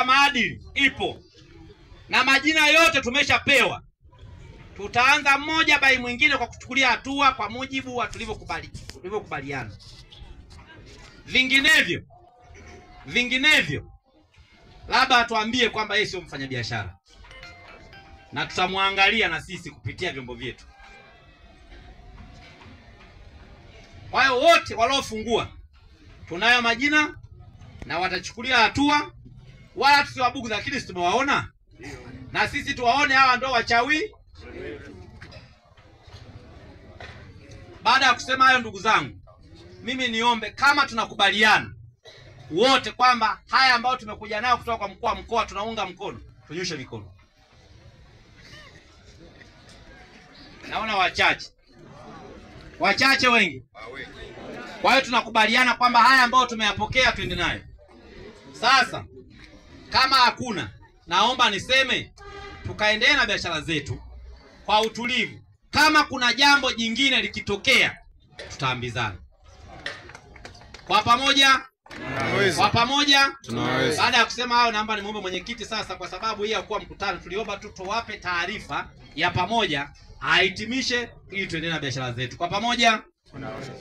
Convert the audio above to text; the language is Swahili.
Maadili ipo na majina yote tumeshapewa. Tutaanza mmoja bai mwingine kwa kuchukulia hatua kwa mujibu wa tulivyokubaliana. Vinginevyo labda atuambie kwamba yeye sio mfanyabiashara, na tutamwangalia na sisi kupitia vyombo vyetu. Kwa hiyo wote waliofungua tunayo majina na watachukulia hatua, wala tusiwabugu, lakini tumewaona na sisi tuwaone hawa ndio wachawi. Baada ya kusema hayo, ndugu zangu, mimi niombe kama tunakubaliana wote kwamba haya ambayo tumekuja nayo kutoka kwa mkuu wa mkoa tunaunga mkono, tunyoshe mikono. Naona wachache wengi. Kwa hiyo tunakubaliana kwamba haya ambayo tumeyapokea tuende nayo. Sasa kama hakuna, naomba niseme tukaendelea na biashara zetu kwa utulivu. Kama kuna jambo jingine likitokea, tutaambizana kwa pamoja. Tunaweza. Baada ya kusema hayo, naomba nimuombe mwenyekiti sasa, kwa sababu hii hakuwa mkutano, tuliomba tu tuwape taarifa ya pamoja ahitimishe ili tuendelee na biashara zetu kwa pamoja. Tunaweza.